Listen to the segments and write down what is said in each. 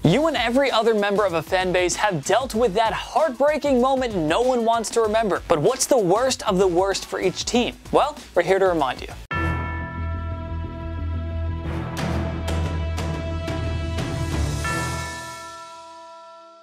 You and every other member of a fan base have dealt with that heartbreaking moment no one wants to remember. But what's the worst of the worst for each team? Well, we're here to remind you.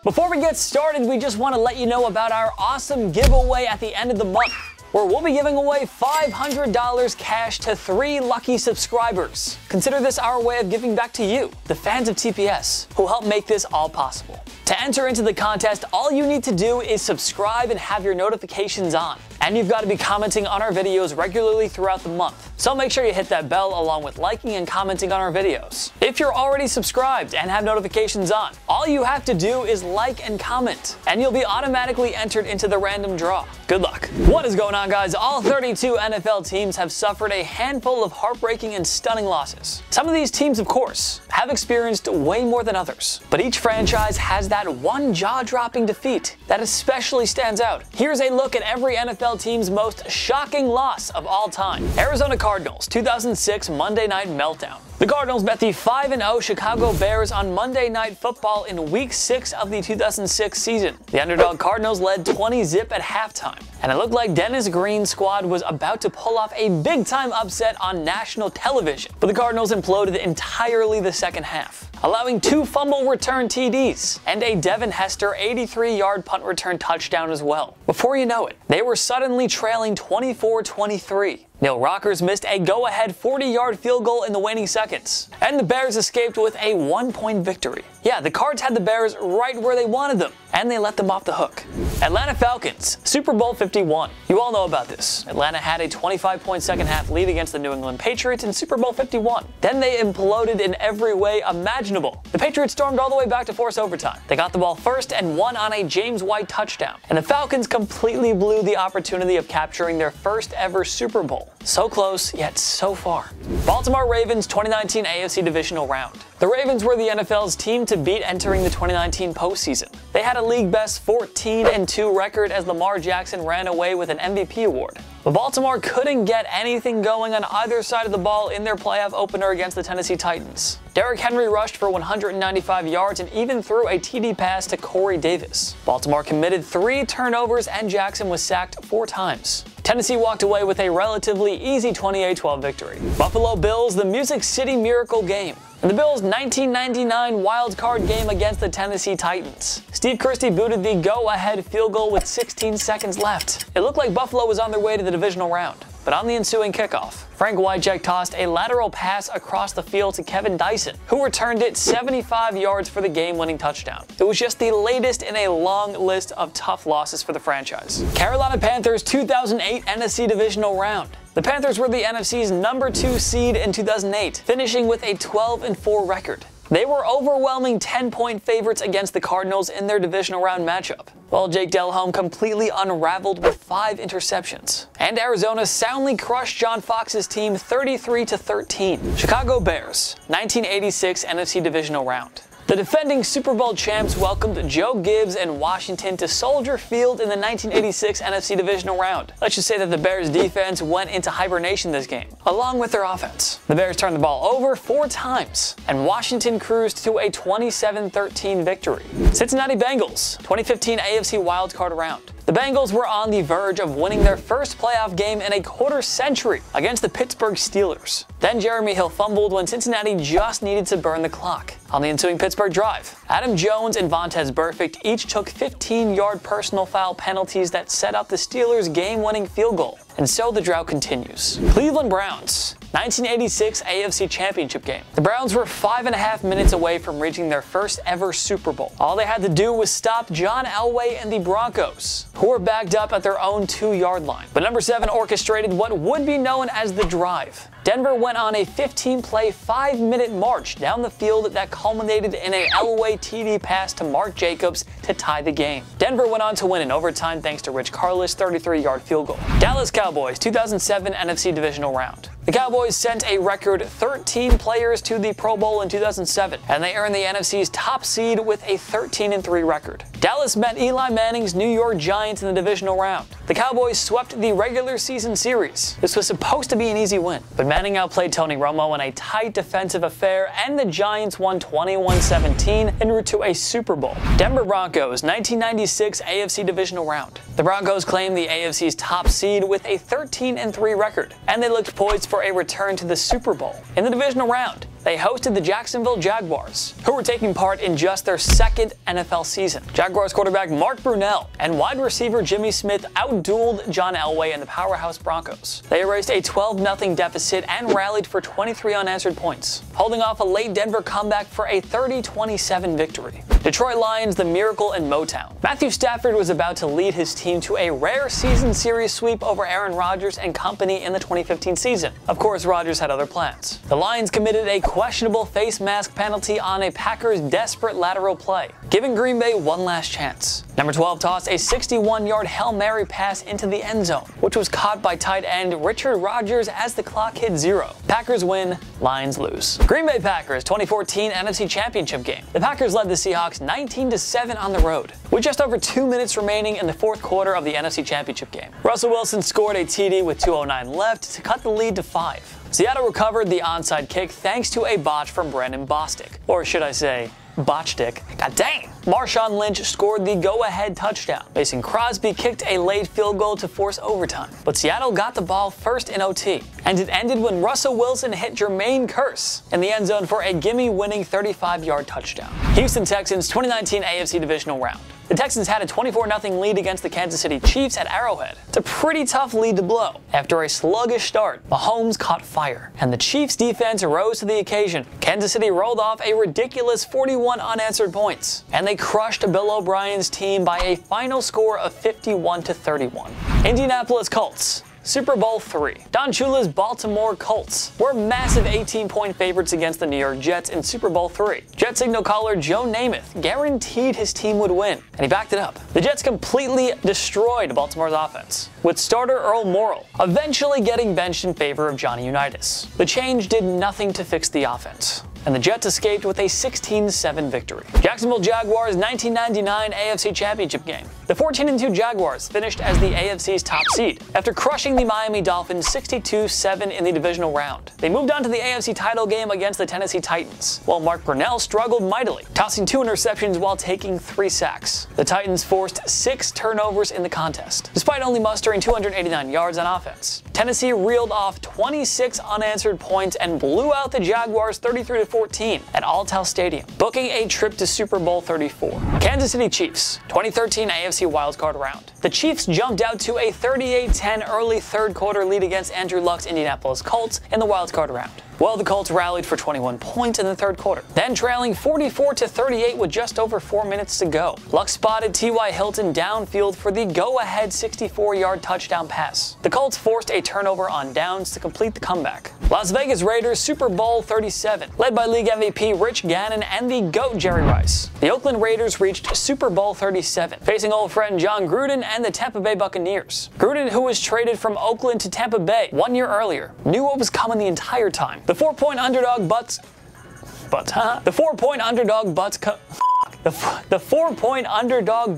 Before we get started, we just want to let you know about our awesome giveaway at the end of the month, where we'll be giving away $500 cash to 3 lucky subscribers. Consider this our way of giving back to you, the fans of TPS, who help make this all possible. To enter into the contest, all you need to do is subscribe and have your notifications on. And you've got to be commenting on our videos regularly throughout the month. So make sure you hit that bell along with liking and commenting on our videos. If you're already subscribed and have notifications on, all you have to do is like and comment, and you'll be automatically entered into the random draw. Good luck. What is going on, guys? All 32 NFL teams have suffered a handful of heartbreaking and stunning losses. Some of these teams, of course, have experienced way more than others. But each franchise has that one jaw-dropping defeat that especially stands out. Here's a look at every NFL team's most shocking loss of all time. Arizona Cardinals, 2006 Monday Night Meltdown. The Cardinals met the 5-0 Chicago Bears on Monday Night Football in Week 6 of the 2006 season. The underdog Cardinals led 20-0 at halftime, and it looked like Dennis Green's squad was about to pull off a big-time upset on national television. But the Cardinals imploded entirely the second half, allowing 2 fumble return TDs and a Devin Hester 83-yard punt return touchdown as well. Before you know it, they were suddenly trailing 24-23. Neil Rockers missed a go-ahead 40-yard field goal in the waning seconds, and the Bears escaped with a 1-point victory. Yeah, the Cards had the Bears right where they wanted them, and they let them off the hook. Atlanta Falcons, Super Bowl 51. You all know about this. Atlanta had a 25-point second-half lead against the New England Patriots in Super Bowl 51. Then they imploded in every way imaginable. The Patriots stormed all the way back to force overtime. They got the ball first and won on a James White touchdown, and the Falcons completely blew the opportunity of capturing their first ever Super Bowl. So close, yet so far. Baltimore Ravens 2019 AFC Divisional Round. The Ravens were the NFL's team to beat entering the 2019 postseason. They had a league-best 14-2 record as Lamar Jackson ran away with an MVP award. But Baltimore couldn't get anything going on either side of the ball in their playoff opener against the Tennessee Titans. Derrick Henry rushed for 195 yards and even threw a TD pass to Corey Davis. Baltimore committed 3 turnovers and Jackson was sacked 4 times. Tennessee walked away with a relatively easy 28-12 victory. Buffalo Bills, the Music City Miracle game. In the Bills' 1999 wild card game against the Tennessee Titans, Steve Christie booted the go-ahead field goal with 16 seconds left. It looked like Buffalo was on their way to the divisional round. But on the ensuing kickoff, Frank Wycheck tossed a lateral pass across the field to Kevin Dyson, who returned it 75 yards for the game-winning touchdown. It was just the latest in a long list of tough losses for the franchise. Carolina Panthers 2008 NFC Divisional Round. The Panthers were the NFC's number 2 seed in 2008, finishing with a 12-4 record. They were overwhelming 10-point favorites against the Cardinals in their divisional round matchup, while Jake Delhomme completely unraveled with 5 interceptions. And Arizona soundly crushed John Fox's team 33-13. Chicago Bears, 1986 NFC Divisional Round. The defending Super Bowl champs welcomed Joe Gibbs and Washington to Soldier Field in the 1986 NFC Divisional Round. Let's just say that the Bears' defense went into hibernation this game, along with their offense. The Bears turned the ball over 4 times, and Washington cruised to a 27-13 victory. Cincinnati Bengals, 2015 AFC Wildcard Round. The Bengals were on the verge of winning their first playoff game in a quarter century against the Pittsburgh Steelers. Then Jeremy Hill fumbled when Cincinnati just needed to burn the clock. On the ensuing Pittsburgh drive, Adam Jones and Vontaze Burfict each took 15-yard personal foul penalties that set up the Steelers' game-winning field goal. And so the drought continues. Cleveland Browns, 1986 AFC Championship game. The Browns were 5.5 minutes away from reaching their first ever Super Bowl. All they had to do was stop John Elway and the Broncos, who were backed up at their own 2-yard line. But number 7 orchestrated what would be known as the drive. Denver went on a 15-play, 5-minute march down the field that culminated in a Elway TD pass to Mark Jacobs to tie the game. Denver went on to win in overtime thanks to Rich Carlis' 33-yard field goal. Dallas Cowboys, 2007 NFC Divisional Round. The Cowboys sent a record 13 players to the Pro Bowl in 2007, and they earned the NFC's top seed with a 13-3 record. Dallas met Eli Manning's New York Giants in the divisional round. The Cowboys swept the regular season series. This was supposed to be an easy win, but Manning outplayed Tony Romo in a tight defensive affair, and the Giants won 21-17 en route to a Super Bowl. Denver Broncos, 1996 AFC Divisional Round. The Broncos claimed the AFC's top seed with a 13-3 record, and they looked poised for a return to the Super Bowl. In the divisional round, they hosted the Jacksonville Jaguars, who were taking part in just their second NFL season. Jaguars quarterback Mark Brunell and wide receiver Jimmy Smith outdueled John Elway and the powerhouse Broncos. They erased a 12-0 deficit and rallied for 23 unanswered points, holding off a late Denver comeback for a 30-27 victory. Detroit Lions, the miracle in Motown. Matthew Stafford was about to lead his team to a rare season series sweep over Aaron Rodgers and company in the 2015 season. Of course, Rodgers had other plans. The Lions committed a questionable face mask penalty on a Packers' desperate lateral play, giving Green Bay one last chance. Number 12 tossed a 61-yard Hail Mary pass into the end zone, which was caught by tight end Richard Rodgers as the clock hit 0. Packers win, Lions lose. Green Bay Packers 2014 NFC Championship game. The Packers led the Seahawks 19-7 on the road, with just over 2 minutes remaining in the fourth quarter of the NFC Championship game. Russell Wilson scored a TD with 2:09 left to cut the lead to 5. Seattle recovered the onside kick thanks to a botch from Brandon Bostic, or should I say, Botchdick. God dang! Marshawn Lynch scored the go-ahead touchdown. Mason Crosby kicked a late field goal to force overtime, but Seattle got the ball first in OT, and it ended when Russell Wilson hit Jermaine Kearse in the end zone for a gimme-winning 35-yard touchdown. Houston Texans 2019 AFC Divisional Round. The Texans had a 24-0 lead against the Kansas City Chiefs at Arrowhead. It's a pretty tough lead to blow. After a sluggish start, Mahomes caught fire, and the Chiefs' defense rose to the occasion. Kansas City rolled off a ridiculous 41 unanswered points, and they crushed Bill O'Brien's team by a final score of 51-31. Indianapolis Colts. Super Bowl III. Don Shula's Baltimore Colts were massive 18-point favorites against the New York Jets in Super Bowl III. Jet signal caller Joe Namath guaranteed his team would win, and he backed it up. The Jets completely destroyed Baltimore's offense, with starter Earl Morrall eventually getting benched in favor of Johnny Unitas. The change did nothing to fix the offense, and the Jets escaped with a 16-7 victory. Jacksonville Jaguars 1999 AFC Championship game. The 14-2 Jaguars finished as the AFC's top seed after crushing the Miami Dolphins 62-7 in the divisional round. They moved on to the AFC title game against the Tennessee Titans, while Mark Brunell struggled mightily, tossing 2 interceptions while taking 3 sacks. The Titans forced 6 turnovers in the contest, despite only mustering 289 yards on offense. Tennessee reeled off 26 unanswered points and blew out the Jaguars 33-14 at Alltel Stadium, booking a trip to Super Bowl 34. Kansas City Chiefs 2013 AFC wildcard round. The Chiefs jumped out to a 38-10 early third quarter lead against Andrew Luck's Indianapolis Colts in the wildcard round. Well, the Colts rallied for 21 points in the third quarter, then trailing 44-38 with just over 4 minutes to go. Luck spotted T.Y. Hilton downfield for the go-ahead 64-yard touchdown pass. The Colts forced a turnover on downs to complete the comeback. Las Vegas Raiders Super Bowl 37, led by league MVP Rich Gannon and the GOAT Jerry Rice. The Oakland Raiders reached Super Bowl 37, facing old friend John Gruden and the Tampa Bay Buccaneers. Gruden, who was traded from Oakland to Tampa Bay 1 year earlier, knew what was coming the entire time. The 4-point underdog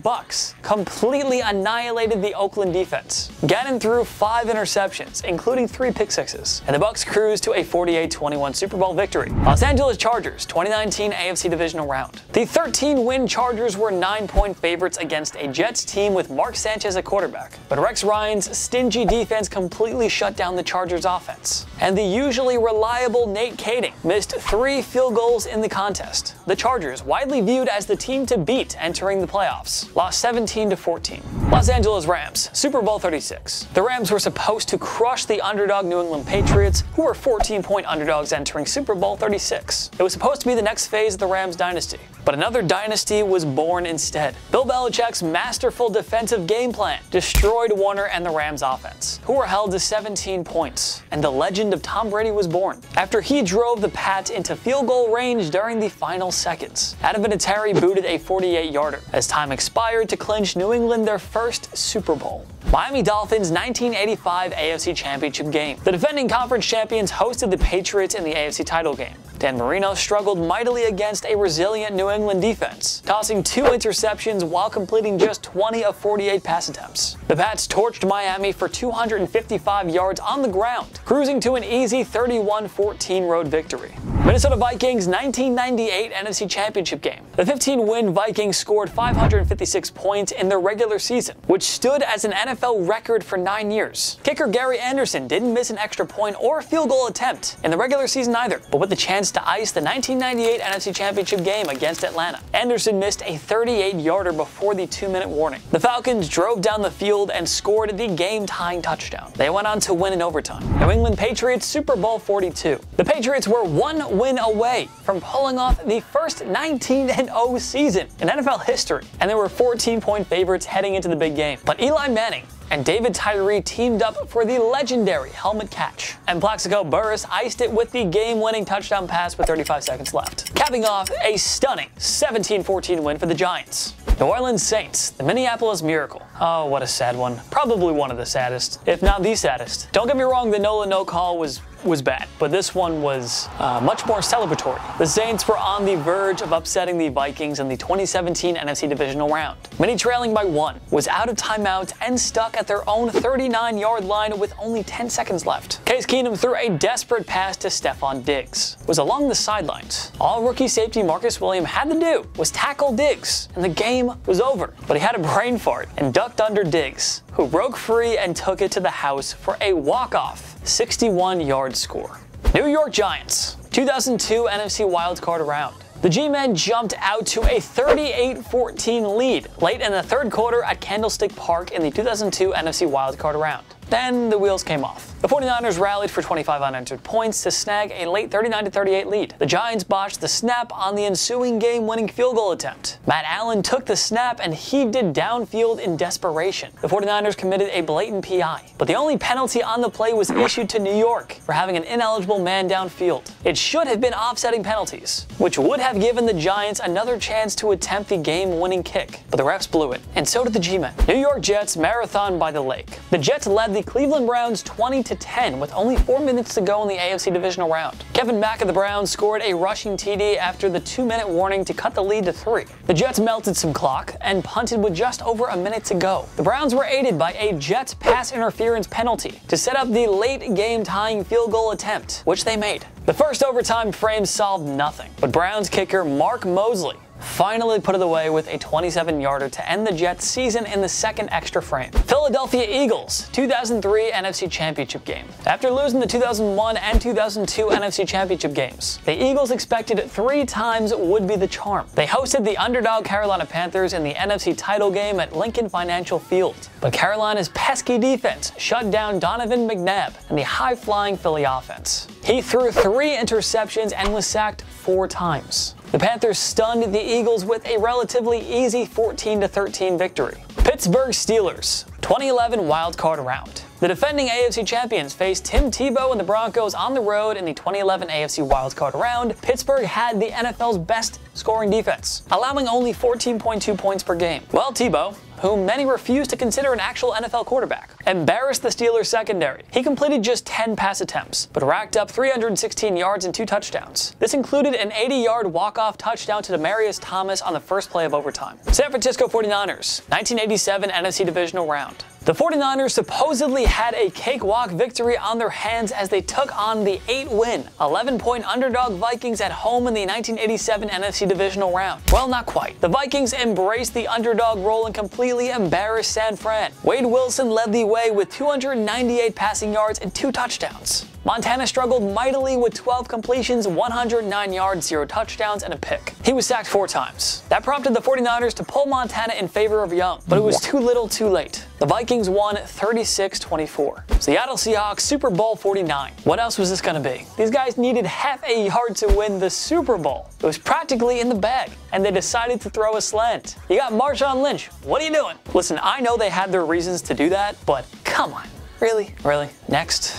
Bucks completely annihilated the Oakland defense. Gannon threw 5 interceptions, including 3 pick sixes, and the Bucks cruised to a 48-21 Super Bowl victory. Los Angeles Chargers 2019 AFC Divisional Round. The 13-win Chargers were 9-point favorites against a Jets team with Mark Sanchez at quarterback, but Rex Ryan's stingy defense completely shut down the Chargers offense, and the usually reliable Nate Kading missed 3 field goals in the contest. The Chargers, widely viewed as the team to beat entering the playoffs, lost 17-14. Los Angeles Rams Super Bowl 36. The Rams were supposed to crush the underdog New England Patriots, who were 14-point underdogs entering Super Bowl 36. It was supposed to be the next phase of the Rams dynasty, but another dynasty was born instead. Bill Belichick's masterful defensive game plan destroyed Warner and the Rams offense, who were held to 17 points, and the legend of Tom Brady was born after he drove the Pats into field goal range during the final seconds. Adam Vinatieri booted a 48-yarder as time expired to clinch New England their first Super Bowl. Miami Dolphins 1985 AFC Championship game. The defending conference champions hosted the Patriots in the AFC title game. Dan Marino struggled mightily against a resilient New England defense, tossing 2 interceptions while completing just 20 of 48 pass attempts. The Pats torched Miami for 255 yards on the ground, cruising to an easy 31-14 road victory. Minnesota Vikings 1998 NFC Championship game. The 15-win Vikings scored 556 points in their regular season, which stood as an NFL record for 9 years. Kicker Gary Anderson didn't miss an extra point or a field goal attempt in the regular season either, but with the chance to ice the 1998 NFC Championship game against Atlanta. Anderson missed a 38-yarder before the 2-minute warning. The Falcons drove down the field and scored the game-tying touchdown. They went on to win in overtime. New England Patriots Super Bowl 42. The Patriots were 1 win away from pulling off the first 19-0 season in NFL history, and they were 14-point favorites heading into the big game. But Eli Manning and David Tyree teamed up for the legendary helmet catch, and Plaxico Burress iced it with the game-winning touchdown pass with 35 seconds left, capping off a stunning 17-14 win for the Giants. New Orleans Saints, the Minneapolis Miracle. Oh, what a sad one. Probably one of the saddest, if not the saddest. Don't get me wrong, the Nola no call was bad, but this one was much more celebratory. The Saints were on the verge of upsetting the Vikings in the 2017 NFC Divisional round. Minnie, trailing by 1, was out of timeout and stuck at their own 39-yard line with only 10 seconds left. Case Keenum threw a desperate pass to Stephon Diggs. It was along the sidelines. All rookie safety Marcus Williams had to do was tackle Diggs, and the game was over. But he had a brain fart and ducked under Diggs, who broke free and took it to the house for a walk-off 61-yard score. New York Giants, 2002 NFC wildcard round. The G-Men jumped out to a 38-14 lead late in the third quarter at Candlestick Park in the 2002 NFC wildcard round. Then the wheels came off. The 49ers rallied for 25 unanswered points to snag a late 39-38 lead. The Giants botched the snap on the ensuing game-winning field goal attempt. Matt Allen took the snap and heaved it downfield in desperation. The 49ers committed a blatant PI, but the only penalty on the play was issued to New York for having an ineligible man downfield. It should have been offsetting penalties, which would have given the Giants another chance to attempt the game-winning kick, but the refs blew it, and so did the G-Men. New York Jets marathon by the lake. The Jets led the Cleveland Browns 20-10 with only 4 minutes to go in the AFC Divisional round. Kevin Mack of the Browns scored a rushing TD after the 2-minute warning to cut the lead to 3. The Jets melted some clock and punted with just over a minute to go. The Browns were aided by a Jets pass interference penalty to set up the late game tying field goal attempt, which they made. The first overtime frame solved nothing, but Browns kicker Mark Mosley finally put it away with a 27-yarder to end the Jets' season in the second extra frame. Philadelphia Eagles, 2003 NFC Championship game. After losing the 2001 and 2002 NFC Championship games, the Eagles expected 3 times would be the charm. They hosted the underdog Carolina Panthers in the NFC title game at Lincoln Financial Field, but Carolina's pesky defense shut down Donovan McNabb and the high-flying Philly offense. He threw 3 interceptions and was sacked 4 times. The Panthers stunned the Eagles with a relatively easy 14-13 victory. Pittsburgh Steelers, 2011 wildcard round. The defending AFC champions faced Tim Tebow and the Broncos on the road in the 2011 AFC wildcard round. Pittsburgh had the NFL's best scoring defense, allowing only 14.2 points per game. Well, Tebow, whom many refuse to consider an actual NFL quarterback, embarrassed the Steelers secondary. He completed just 10 pass attempts, but racked up 316 yards and 2 touchdowns. This included an 80-yard walk-off touchdown to Demaryius Thomas on the first play of overtime. San Francisco 49ers, 1987 NFC Divisional round. The 49ers supposedly had a cakewalk victory on their hands as they took on the 8-win, 11-point underdog Vikings at home in the 1987 NFC Divisional round. Well, not quite. The Vikings embraced the underdog role and completely embarrassed San Fran. Wade Wilson led the way with 298 passing yards and 2 touchdowns. Montana struggled mightily with 12 completions, 109 yards, 0 touchdowns, and a pick. He was sacked 4 times. That prompted the 49ers to pull Montana in favor of Young, but it was too little too late. The Vikings won 36-24. Seattle Seahawks Super Bowl 49. What else was this going to be? These guys needed half a yard to win the Super Bowl. It was practically in the bag, and they decided to throw a slant. You got Marshawn Lynch. What are you doing? Listen, I know they had their reasons to do that, but come on. Really? Really? Next.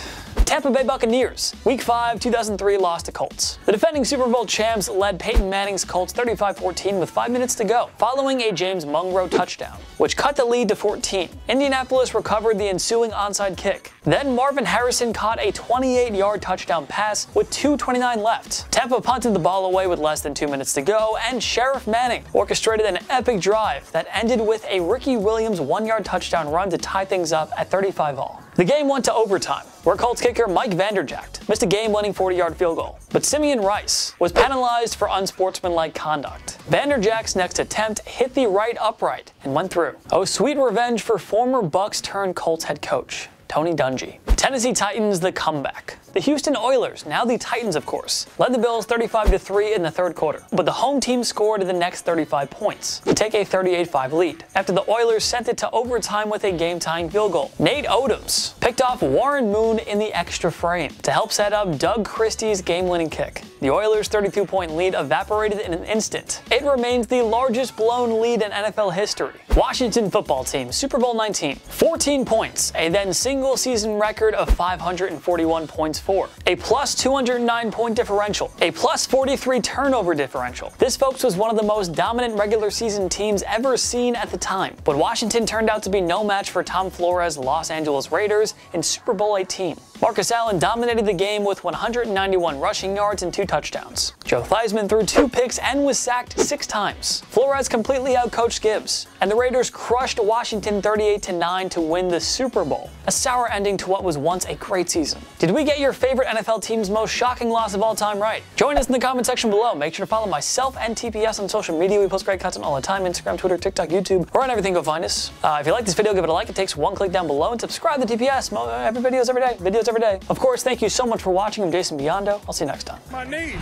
Tampa Bay Buccaneers, Week 5, 2003 loss to Colts. The defending Super Bowl champs led Peyton Manning's Colts 35-14 with 5 minutes to go, following a James Monroe touchdown, which cut the lead to 14. Indianapolis recovered the ensuing onside kick. Then Marvin Harrison caught a 28-yard touchdown pass with 2:29 left. Tampa punted the ball away with less than 2 minutes to go, and Sheriff Manning orchestrated an epic drive that ended with a Ricky Williams 1-yard touchdown run to tie things up at 35-all. The game went to overtime, where Colts kicker Mike Vanderjagt missed a game-winning 40-yard field goal. But Simeon Rice was penalized for unsportsmanlike conduct. Vanderjagt's next attempt hit the right upright and went through. Oh, sweet revenge for former Bucs-turned-Colts head coach Tony Dungy. Tennessee Titans, the comeback. The Houston Oilers, now the Titans of course, led the Bills 35-3 in the third quarter, but the home team scored the next 35 points to take a 38-5 lead after the Oilers sent it to overtime with a game-tying field goal. Nate Odoms picked off Warren Moon in the extra frame to help set up Doug Christie's game-winning kick. The Oilers' 32-point lead evaporated in an instant. It remains the largest blown lead in NFL history. Washington football team, Super Bowl 19, 14 points, a then single-season record of 541 points for, a plus 209 point differential, a plus 43 turnover differential. This, folks, was one of the most dominant regular season teams ever seen at the time, but Washington turned out to be no match for Tom Flores' Los Angeles Raiders in Super Bowl 18. Marcus Allen dominated the game with 191 rushing yards and 2 touchdowns. Joe Theismann threw 2 picks and was sacked 6 times. Flores completely outcoached Gibbs, and the Raiders crushed Washington 38-9 to win the Super Bowl. A sour ending to what was once a great season. Did we get your favorite NFL team's most shocking loss of all time right? Join us in the comment section below. Make sure to follow myself and TPS on social media. We post great content all the time: Instagram, Twitter, TikTok, YouTube. We're on everything. Go find us. If you like this video, give it a like. It takes 1 click down below, and subscribe to TPS. Every videos every day. Of course, thank you so much for watching. I'm Jason Biondo. I'll see you next time. My knee.